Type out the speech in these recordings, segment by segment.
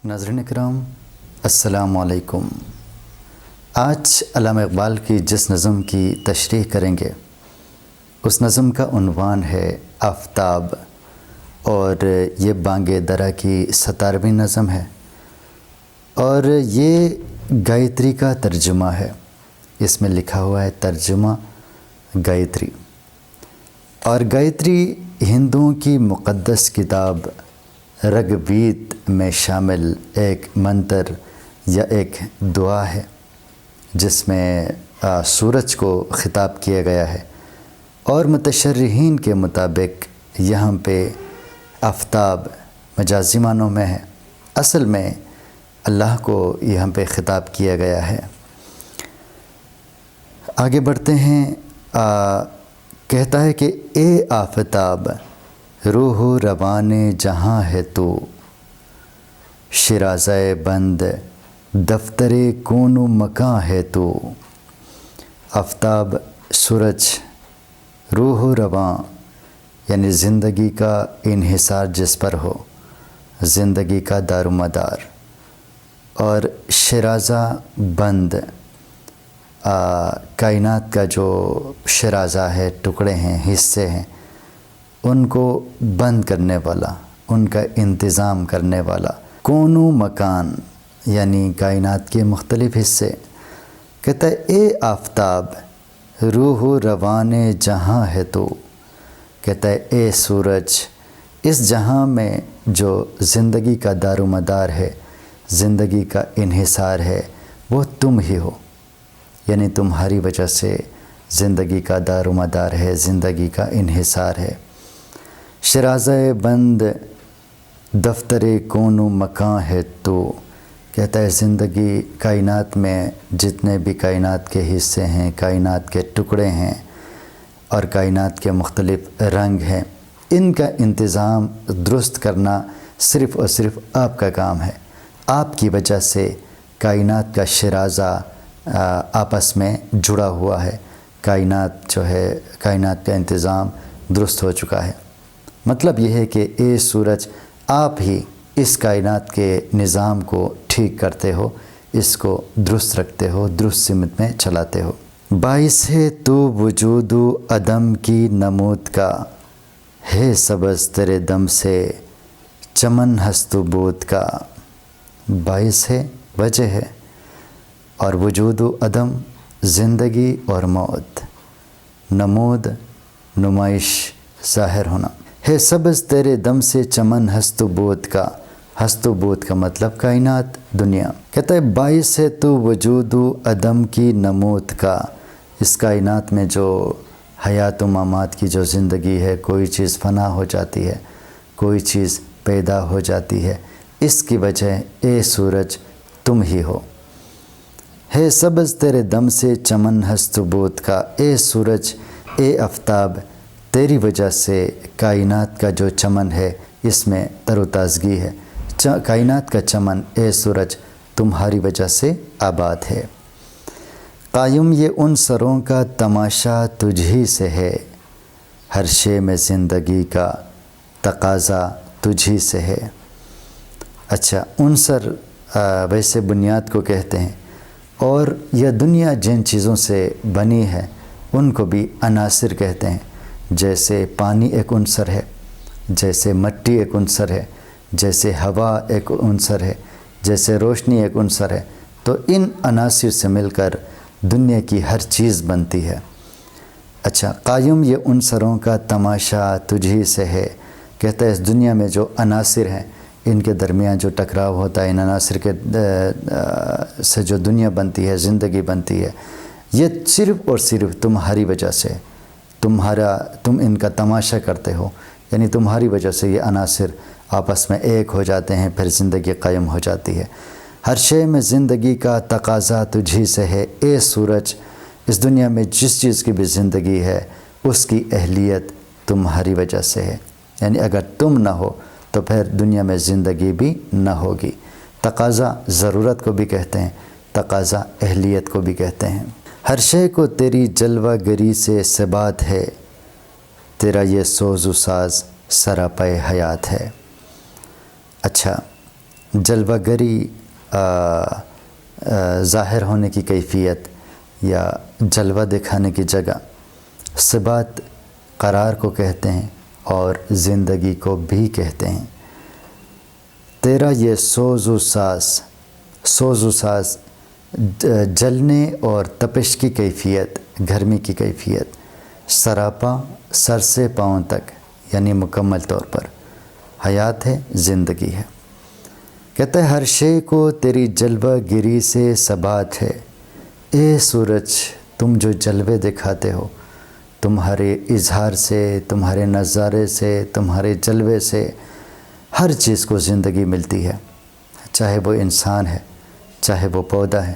ناظرین اکرام السلام علیکم۔ آج علامہ اقبال کی جس نظم کی تشریح کریں گے اس نظم کا عنوان ہے آفتاب، اور یہ بانگ درا کی 17ویں نظم ہے اور یہ گایتری کا ترجمہ ہے۔ اس میں لکھا ہوا ہے ترجمہ گایتری، اور گایتری ہندوؤں کی مقدس کتاب رگ وید میں شامل ایک منتر یا ایک دعا ہے جس میں سورج کو خطاب کیا گیا ہے، اور متشرحین کے مطابق یہاں پہ آفتاب مجازی معنوں میں ہے، اصل میں اللہ کو یہاں پہ خطاب کیا گیا ہے۔ آگے بڑھتے ہیں۔ کہتا ہے کہ اے آفتاب روح و روان جہاں ہے تو، شیرازۂ بند دفتر کون و مکاں ہے تو۔ آفتاب، سورج، روح و رواں یعنی زندگی کا انحصار جس پر ہو، زندگی کا دار و مدار، اور شیرازہ بند کائنات کا جو شیرازہ ہے، ٹکڑے ہیں، حصے ہیں، ان کو بند کرنے والا، ان کا انتظام کرنے والا۔ کون و مکان یعنی کائنات کے مختلف حصے۔ کہتا ہے اے آفتاب روح و روان جہاں ہے تو، کہتا ہے اے سورج، اس جہاں میں جو زندگی کا دار و مدار ہے، زندگی کا انحصار ہے، وہ تم ہی ہو، یعنی تمہاری وجہ سے زندگی کا دار و مدار ہے، زندگی کا انحصار ہے۔ شیرازۂ بند دفتر کون و مکاں ہے تو، کہتا ہے زندگی کائنات میں جتنے بھی کائنات کے حصے ہیں، کائنات کے ٹکڑے ہیں اور کائنات کے مختلف رنگ ہیں، ان کا انتظام درست کرنا صرف اور صرف آپ کا کام ہے۔ آپ کی وجہ سے کائنات کا شیرازہ آپس میں جڑا ہوا ہے، کائنات جو ہے، کائنات کا انتظام درست ہو چکا ہے۔ مطلب یہ ہے کہ اے سورج، آپ ہی اس کائنات کے نظام کو ٹھیک کرتے ہو، اس کو درست رکھتے ہو، درست سمت میں چلاتے ہو۔ باعث ہے تو وجود و عدم کی نمود کا، ہے سبز تیرے دم سے چمن ہست و بود کا۔ باعث ہے، وجہ ہے، اور وجود و عدم زندگی اور موت، نمود نمائش، ظاہر ہونا۔ ہے سبز تیرے دم سے چمن ہست و بود کا، ہست و بود کا مطلب کائنات، دنیا۔ کہتا ہے باعث ہے تو وجود و عدم کی نمود کا، اس کائنات میں جو حیات و ممات کی جو زندگی ہے، کوئی چیز فنا ہو جاتی ہے، کوئی چیز پیدا ہو جاتی ہے، اس کی وجہ اے سورج تم ہی ہو۔ ہے سبز تیرے دم سے چمن ہست و بود کا، اے سورج، اے آفتاب، تیری وجہ سے کائنات کا جو چمن ہے اس میں تر و تازگی ہے۔ کائنات کا چمن اے سورج تمہاری وجہ سے آباد ہے۔ قائم یہ ان سروں کا تماشا تجھ ہی سے ہے، ہر شے میں زندگی کا تقاضا تجھ ہی سے ہے۔ اچھا، عنصر ویسے بنیاد کو کہتے ہیں، اور یہ دنیا جن چیزوں سے بنی ہے ان کو بھی عناصر کہتے ہیں۔ جیسے پانی ایک عنصر ہے، جیسے مٹی ایک عنصر ہے، جیسے ہوا ایک عنصر ہے، جیسے روشنی ایک عنصر ہے، تو ان عناصر سے مل کر دنیا کی ہر چیز بنتی ہے۔ اچھا، قائم یہ عنصروں کا تماشا تجھ ہی سے ہے۔ کہتا ہے اس دنیا میں جو عناصر ہیں ان کے درمیان جو ٹکراؤ ہوتا ہے، ان عناصر کے سے جو دنیا بنتی ہے، زندگی بنتی ہے، یہ صرف اور صرف تمہاری وجہ سے، تم ان کا تماشا کرتے ہو، یعنی تمہاری وجہ سے یہ عناصر آپس میں ایک ہو جاتے ہیں، پھر زندگی قائم ہو جاتی ہے۔ ہر شے میں زندگی کا تقاضا تجھی سے ہے، اے سورج، اس دنیا میں جس چیز کی بھی زندگی ہے اس کی اہلیت تمہاری وجہ سے ہے، یعنی اگر تم نہ ہو تو پھر دنیا میں زندگی بھی نہ ہوگی۔ تقاضا ضرورت کو بھی کہتے ہیں، تقاضا اہلیت کو بھی کہتے ہیں۔ ہر شے کو تیری جلوہ گری سے ثبات ہے، تیرا یہ سوز و ساز سراپے حیات ہے۔ اچھا، جلوہ گری ظاہر ہونے کی کیفیت یا جلوہ دکھانے کی جگہ، ثبات قرار کو کہتے ہیں اور زندگی کو بھی کہتے ہیں۔ تیرا یہ سوز و ساز جلنے اور تپش کی کیفیت، گرمی کی کیفیت، سراپا سر سے پاؤں تک یعنی مکمل طور پر حیات ہے، زندگی ہے۔ کہتا ہے ہر شے کو تیری جلوہ گری سے ثبات ہے، اے سورج تم جو جلوے دکھاتے ہو، تمہارے اظہار سے، تمہارے نظارے سے، تمہارے جلوے سے ہر چیز کو زندگی ملتی ہے، چاہے وہ انسان ہے، چاہے وہ پودا ہے،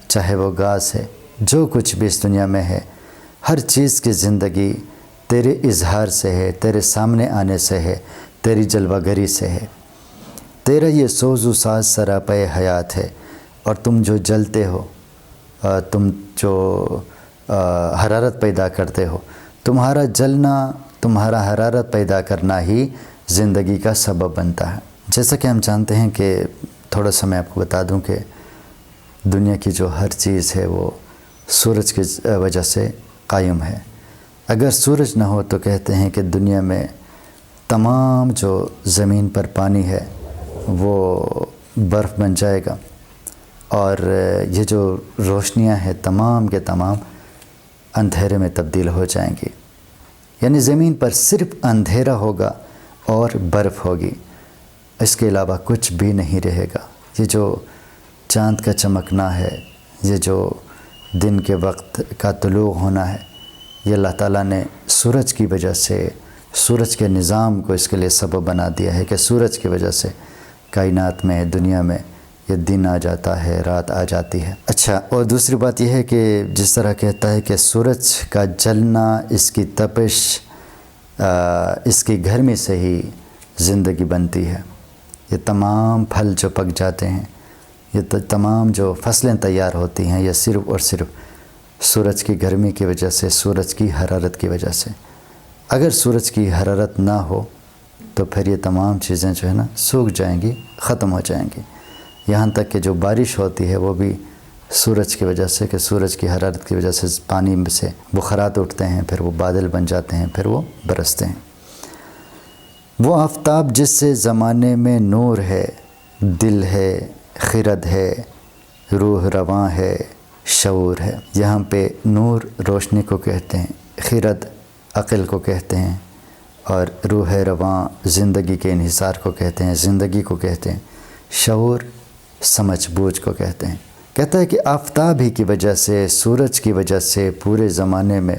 چاہے وہ گھاس ہے، جو کچھ بھی اس دنیا میں ہے، ہر چیز کی زندگی تیرے اظہار سے ہے، تیرے سامنے آنے سے ہے، تیری جلوہ گری سے ہے۔ تیرا یہ سوز و ساز سراپے حیات ہے، اور تم جو جلتے ہو، تم جو حرارت پیدا کرتے ہو، تمہارا جلنا، تمہارا حرارت پیدا کرنا ہی زندگی کا سبب بنتا ہے۔ جیسا کہ ہم جانتے ہیں کہ تھوڑا سا میں آپ کو بتا دوں کہ دنیا کی جو ہر چیز ہے وہ سورج کی وجہ سے قائم ہے۔ اگر سورج نہ ہو تو کہتے ہیں کہ دنیا میں تمام جو زمین پر پانی ہے وہ برف بن جائے گا، اور یہ جو روشنیاں ہیں تمام کے تمام اندھیرے میں تبدیل ہو جائیں گی، یعنی زمین پر صرف اندھیرا ہوگا اور برف ہوگی، اس کے علاوہ کچھ بھی نہیں رہے گا۔ یہ جو چاند کا چمکنا ہے، یہ جو دن کے وقت کا طلوع ہونا ہے، یہ اللہ تعالیٰ نے سورج کی وجہ سے، سورج کے نظام کو اس کے لیے سبب بنا دیا ہے کہ سورج کی وجہ سے کائنات میں، دنیا میں یہ دن آ جاتا ہے، رات آ جاتی ہے۔ اچھا، اور دوسری بات یہ ہے کہ جس طرح کہتا ہے کہ سورج کا جلنا، اس کی تپش، اس کی گرمی سے ہی زندگی بنتی ہے۔ یہ تمام پھل جو پک جاتے ہیں، یہ تمام جو فصلیں تیار ہوتی ہیں، یہ صرف اور صرف سورج کی گرمی کی وجہ سے، سورج کی حرارت کی وجہ سے۔ اگر سورج کی حرارت نہ ہو تو پھر یہ تمام چیزیں جو ہے نا سوکھ جائیں گی، ختم ہو جائیں گی۔ یہاں تک کہ جو بارش ہوتی ہے وہ بھی سورج کی وجہ سے، کہ سورج کی حرارت کی وجہ سے پانی میں سے بخارات اٹھتے ہیں، پھر وہ بادل بن جاتے ہیں، پھر وہ برستے ہیں۔ وہ آفتاب جس سے زمانے میں نور ہے، دل ہے، خرد ہے، روح رواں ہے، شعور ہے۔ یہاں پہ نور روشنی کو کہتے ہیں، خرد عقل کو کہتے ہیں، اور روح رواں زندگی کے انحصار کو کہتے ہیں، زندگی کو کہتے ہیں، شعور سمجھ بوجھ کو کہتے ہیں۔ کہتا ہے کہ آفتاب ہی کی وجہ سے، سورج کی وجہ سے پورے زمانے میں،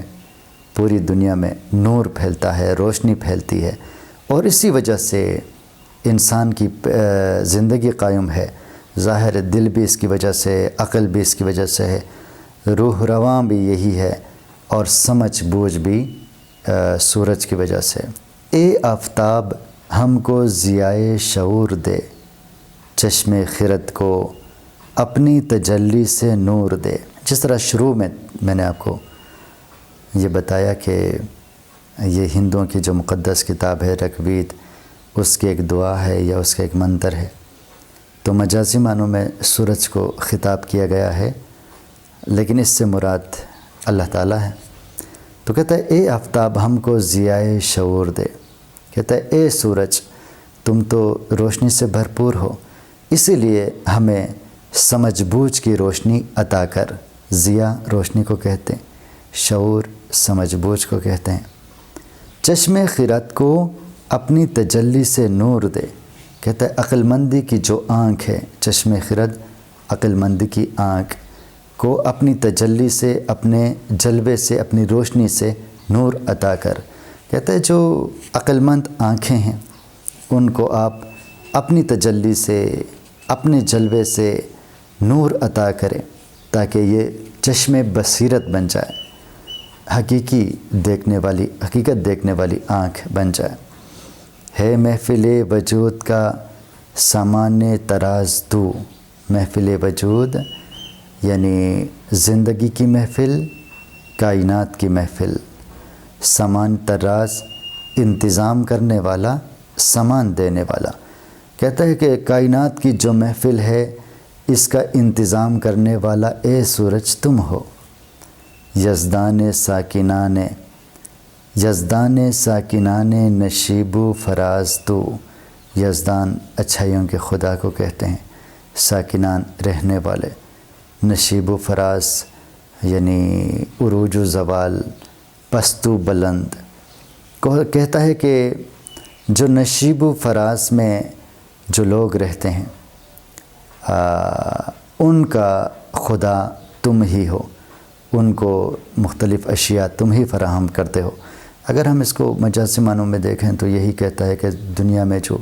پوری دنیا میں نور پھیلتا ہے، روشنی پھیلتی ہے، اور اسی وجہ سے انسان کی زندگی قائم ہے۔ ظاہر ہے دل بھی اس کی وجہ سے، عقل بھی اس کی وجہ سے ہے، روح رواں بھی یہی ہے، اور سمجھ بوجھ بھی سورج کی وجہ سے۔ اے آفتاب ہم کو ضیائے شعور دے، چشم خرد کو اپنی تجلی سے نور دے۔ جس طرح شروع میں نے آپ کو یہ بتایا کہ یہ ہندوؤں کی جو مقدس کتاب ہے رگ وید، اس کی ایک دعا ہے یا اس کا ایک منتر ہے، تو مجازی معنوں میں سورج کو خطاب کیا گیا ہے، لیکن اس سے مراد اللہ تعالیٰ ہے۔ تو کہتا ہے اے آفتاب ہم کو ضیائے شعور دے، کہتا ہے اے سورج تم تو روشنی سے بھرپور ہو، اسی لیے ہمیں سمجھ بوجھ کی روشنی عطا کر۔ ضیاء روشنی کو کہتے ہیں، شعور سمجھ بوجھ کو کہتے ہیں۔ چشم خرد کو اپنی تجلی سے نور دے، کہتا ہے عقل مندی کی جو آنکھ ہے، چشم خرد عقل مندی کی آنکھ کو اپنی تجلی سے، اپنے جلوے سے، اپنی روشنی سے نور عطا کر۔ کہتا ہے جو عقل مند آنکھیں ہیں ان کو آپ اپنی تجلی سے، اپنے جلوے سے نور عطا کریں، تاکہ یہ چشم بصیرت بن جائے، حقیقت دیکھنے والی آنکھ بن جائے۔ ہے محفل وجود کا سامان تراز تو، محفل وجود یعنی زندگی کی محفل، کائنات کی محفل، سامان تراز انتظام کرنے والا، سامان دینے والا۔ کہتا ہے کہ کائنات کی جو محفل ہے اس کا انتظام کرنے والا اے سورج تم ہو، یزدان ساکنان نشیب و فراز تو۔ یزدان اچھائیوں کے خدا کو کہتے ہیں، ساکنان رہنے والے، نشیب و فراز یعنی عروج و زوال، پست و بلند۔ کہتا ہے کہ جو نشیب و فراز میں جو لوگ رہتے ہیں ان کا خدا تم ہی ہو، ان کو مختلف اشیاء تم ہی فراہم کرتے ہو۔ اگر ہم اس کو مجازی معنوں میں دیکھیں تو یہی کہتا ہے کہ دنیا میں جو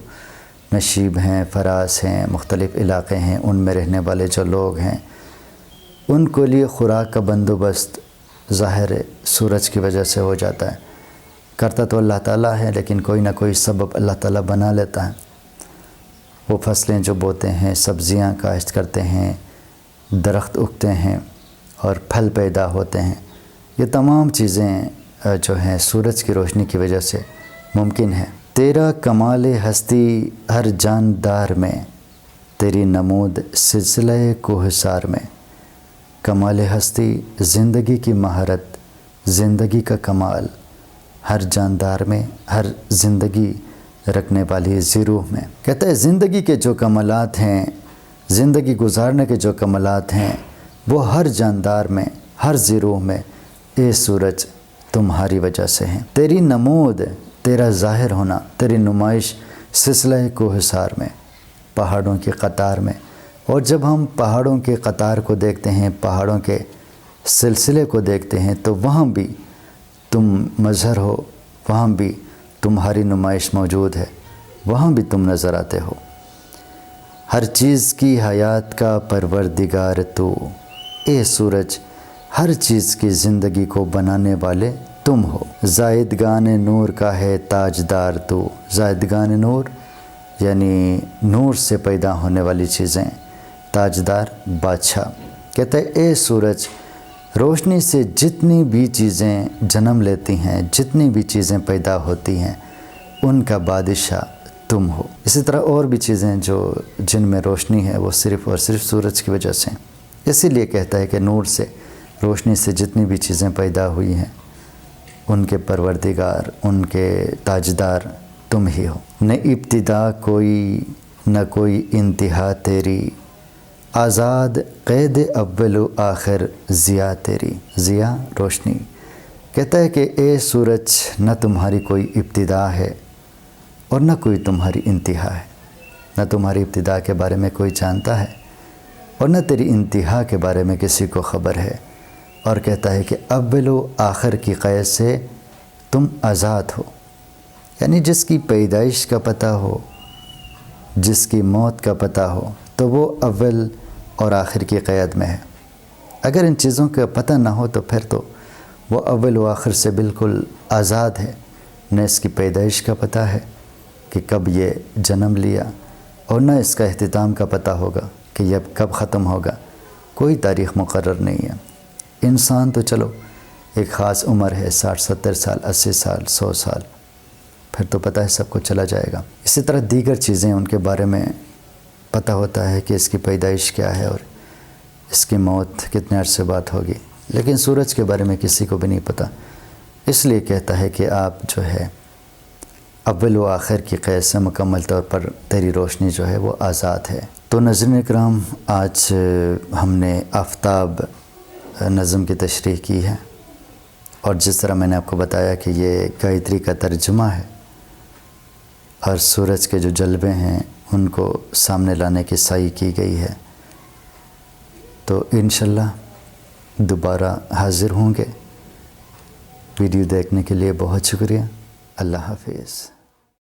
نشیب ہیں، فراز ہیں، مختلف علاقے ہیں، ان میں رہنے والے جو لوگ ہیں ان کے لیے خوراک کا بندوبست ظاہر سورج کی وجہ سے ہو جاتا ہے۔ کرتا تو اللہ تعالیٰ ہے، لیکن کوئی نہ کوئی سبب اللہ تعالیٰ بنا لیتا ہے۔ وہ فصلیں جو بوتے ہیں، سبزیاں کاشت کرتے ہیں، درخت اگتے ہیں اور پھل پیدا ہوتے ہیں، یہ تمام چیزیں جو ہیں سورج کی روشنی کی وجہ سے ممکن ہے۔ تیرا کمال ہستی ہر جاندار میں، تیری نمود سلسلہ کوہسار میں۔ کمال ہستی زندگی کی مہارت، زندگی کا کمال ہر جاندار میں، ہر زندگی رکھنے والی روح میں۔ کہتا ہے زندگی کے جو کمالات ہیں، زندگی گزارنے کے جو کمالات ہیں وہ ہر جاندار میں، ہر روح میں اے سورج تمہاری وجہ سے ہیں۔ تیری نمود، تیرا ظاہر ہونا، تیری نمائش سلسلہ کوہسار میں، پہاڑوں کی قطار میں۔ اور جب ہم پہاڑوں کے قطار کو دیکھتے ہیں، پہاڑوں کے سلسلے کو دیکھتے ہیں تو وہاں بھی تم مظہر ہو، وہاں بھی تمہاری نمائش موجود ہے، وہاں بھی تم نظر آتے ہو۔ ہر چیز کی حیات کا پروردگار تو، اے سورج ہر چیز کی زندگی کو بنانے والے تم ہو۔ زائدگان نور کا ہے تاجدار تو۔ زائدگان نور یعنی نور سے پیدا ہونے والی چیزیں، تاجدار بادشاہ۔ کہتا ہے اے سورج روشنی سے جتنی بھی چیزیں جنم لیتی ہیں، جتنی بھی چیزیں پیدا ہوتی ہیں، ان کا بادشاہ تم ہو۔ اسی طرح اور بھی چیزیں جن میں روشنی ہے وہ صرف اور صرف سورج کی وجہ سے۔ اسی لیے کہتا ہے کہ نور سے، روشنی سے جتنی بھی چیزیں پیدا ہوئی ہیں ان کے پروردگار، ان کے تاجدار تم ہی ہو۔ نہ ابتدا کوئی نہ کوئی انتہا تیری، آزاد قید اول و آخر ضیاء تیری۔ ضیاء روشنی۔ کہتا ہے کہ اے سورج نہ تمہاری کوئی ابتدا ہے اور نہ کوئی تمہاری انتہا ہے، نہ تمہاری ابتدا کے بارے میں کوئی جانتا ہے اور نہ تیری انتہا کے بارے میں کسی کو خبر ہے۔ اور کہتا ہے کہ اول و آخر کی قید سے تم آزاد ہو، یعنی جس کی پیدائش کا پتہ ہو، جس کی موت کا پتہ ہو تو وہ اول اور آخر کی قید میں ہے۔ اگر ان چیزوں کا پتہ نہ ہو تو پھر تو وہ اول و آخر سے بالکل آزاد ہے۔ نہ اس کی پیدائش کا پتہ ہے کہ کب یہ جنم لیا، اور نہ اس کا اختتام کا پتہ ہوگا کہ یہ کب ختم ہوگا۔ کوئی تاریخ مقرر نہیں ہے۔ انسان تو چلو ایک خاص عمر ہے، 60 70 سال، 80 سال، 100 سال، پھر تو پتہ ہے سب کو چلا جائے گا۔ اسی طرح دیگر چیزیں ان کے بارے میں پتہ ہوتا ہے کہ اس کی پیدائش کیا ہے اور اس کی موت کتنے عرصے بعد ہوگی، لیکن سورج کے بارے میں کسی کو بھی نہیں پتہ۔ اس لیے کہتا ہے کہ آپ جو ہے اول و آخر کی قید سے مکمل طور پر تیری روشنی جو ہے وہ آزاد ہے۔ تو ناظرین اکرام، آج ہم نے آفتاب نظم کی تشریح کی ہے، اور جس طرح میں نے آپ کو بتایا کہ یہ گایتری کا ترجمہ ہے اور سورج کے جو جلوے ہیں ان کو سامنے لانے کی سعی کی گئی ہے، تو انشاءاللہ دوبارہ حاضر ہوں گے۔ ویڈیو دیکھنے کے لیے بہت شکریہ۔ اللہ حافظ۔